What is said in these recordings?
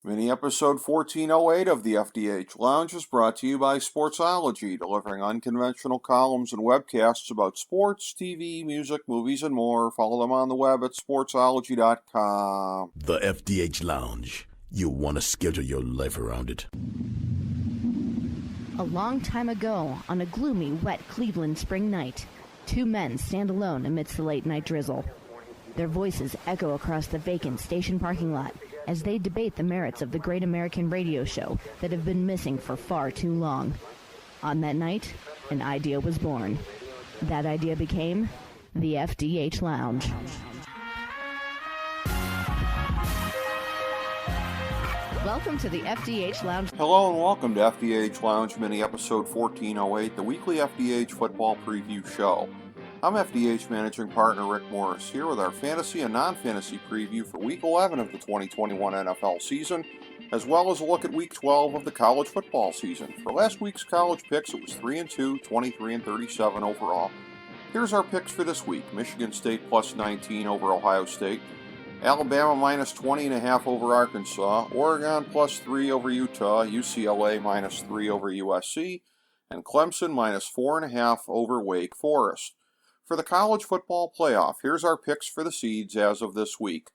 Mini episode 1408 of the FDH Lounge is brought to you by Sportsology, delivering unconventional columns and webcasts about sports, TV, music, movies, and more. Follow them on the web at sportsology.com. The FDH Lounge. You'll want to schedule your life around it. A long time ago, on a gloomy, wet Cleveland spring night, two men stand alone amidst the late-night drizzle. Their voices echo across the vacant station parking lot as they debate the merits of the great American radio show that have been missing for far too long. On that night, an idea was born. That idea became the FDH Lounge. Welcome to the FDH Lounge. Hello and welcome to FDH Lounge Mini Episode 1408, the weekly FDH football preview show. I'm FDH Managing Partner Rick Morris, here with our fantasy and non-fantasy preview for Week 11 of the 2021 NFL season, as well as a look at Week 12 of the college football season. For last week's college picks, it was 3-2, 23-37 overall. Here's our picks for this week. Michigan State plus 19 over Ohio State, Alabama minus 20.5 over Arkansas, Oregon plus 3 over Utah, UCLA minus 3 over USC, and Clemson minus 4.5 over Wake Forest. For the college football playoff, here's our picks for the seeds as of this week.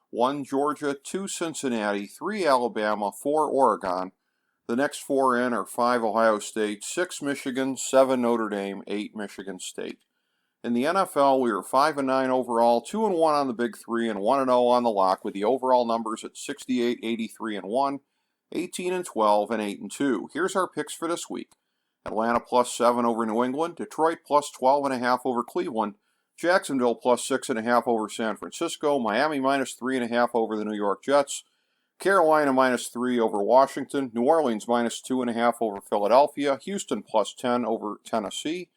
1 Georgia, 2 Cincinnati, 3 Alabama, 4 Oregon. The next 4 in are 5 Ohio State, 6 Michigan, 7 Notre Dame, 8 Michigan State. In the NFL, we are 5-9 overall, 2-1 on the Big Three, and 1-0 on the lock, with the overall numbers at 68, 83-1, 18-12, and 8-2. Here's our picks for this week. Atlanta plus 7 over New England, Detroit plus 12.5 over Cleveland, Jacksonville plus 6.5 over San Francisco, Miami minus 3.5 over the New York Jets, Carolina minus 3 over Washington, New Orleans minus 2.5 over Philadelphia, Houston plus 10 over Tennessee,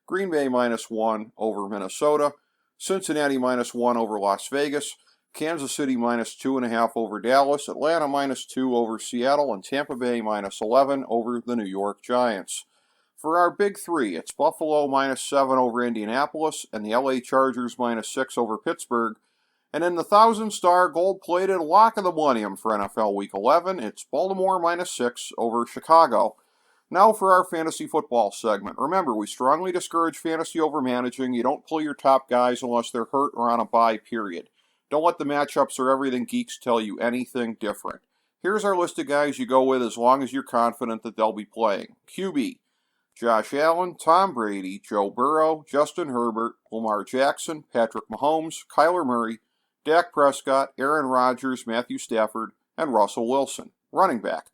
Green Bay minus 1 over Minnesota, Cincinnati minus 1 over Las Vegas, Kansas City minus 2.5 over Dallas, Atlanta minus 2 over Seattle, and Tampa Bay minus 11 over the New York Giants. For our Big Three, it's Buffalo minus 7 over Indianapolis and the LA Chargers minus 6 over Pittsburgh. And in the 1,000-star gold-plated lock of the millennium for NFL Week 11, it's Baltimore minus 6 over Chicago. Now for our fantasy football segment. Remember, we strongly discourage fantasy over managing. You don't pull your top guys unless they're hurt or on a bye, period. Don't let the matchups or everything geeks tell you anything different. Here's our list of guys you go with as long as you're confident that they'll be playing. QB. Josh Allen, Tom Brady, Joe Burrow, Justin Herbert, Lamar Jackson, Patrick Mahomes, Kyler Murray, Dak Prescott, Aaron Rodgers, Matthew Stafford, and Russell Wilson. Running back.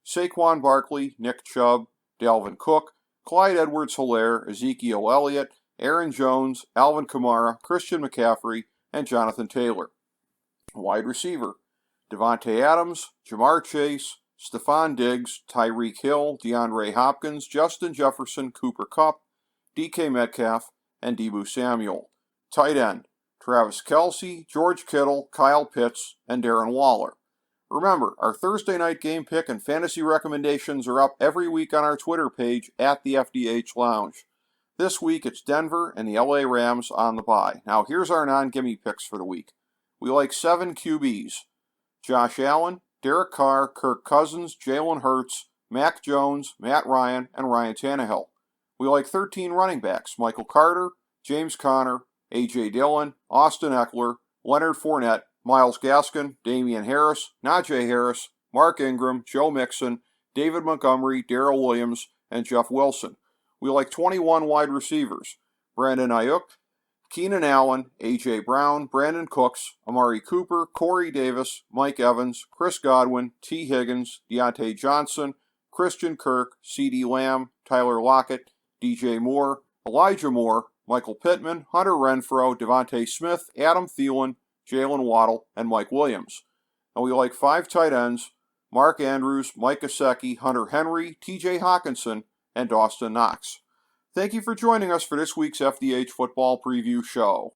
Saquon Barkley, Nick Chubb, Dalvin Cook, Clyde Edwards-Helaire, Ezekiel Elliott, Aaron Jones, Alvin Kamara, Christian McCaffrey, and Jonathan Taylor. Wide receiver. Devontae Adams, Jamar Chase, Stephon Diggs, Tyreek Hill, DeAndre Hopkins, Justin Jefferson, Cooper Kupp, DK Metcalf, and Deebo Samuel. Tight end. Travis Kelce, George Kittle, Kyle Pitts, and Darren Waller. Remember, our Thursday night game pick and fantasy recommendations are up every week on our Twitter page at the FDH Lounge. This week it's Denver and the LA Rams on the bye. Now here's our non-gimme picks for the week. We like 7 QBs. Josh Allen, Derek Carr, Kirk Cousins, Jalen Hurts, Mac Jones, Matt Ryan, and Ryan Tannehill. We like 13 running backs. Michael Carter, James Conner, A.J. Dillon, Austin Eckler, Leonard Fournette, Myles Gaskin, Damian Harris, Najee Harris, Mark Ingram, Joe Mixon, David Montgomery, Darrell Williams, and Jeff Wilson. We like 21 wide receivers. Brandon Ayuk, Keenan Allen, A.J. Brown, Brandon Cooks, Amari Cooper, Corey Davis, Mike Evans, Chris Godwin, T. Higgins, Deontay Johnson, Christian Kirk, C.D. Lamb, Tyler Lockett, D.J. Moore, Elijah Moore, Michael Pittman, Hunter Renfrow, Devontae Smith, Adam Thielen, Jalen Waddle, and Mike Williams. And we like 5 tight ends, Mark Andrews, Mike Gesicki, Hunter Henry, T.J. Hawkinson, and Dawson Knox. Thank you for joining us for this week's FDH Football Preview Show.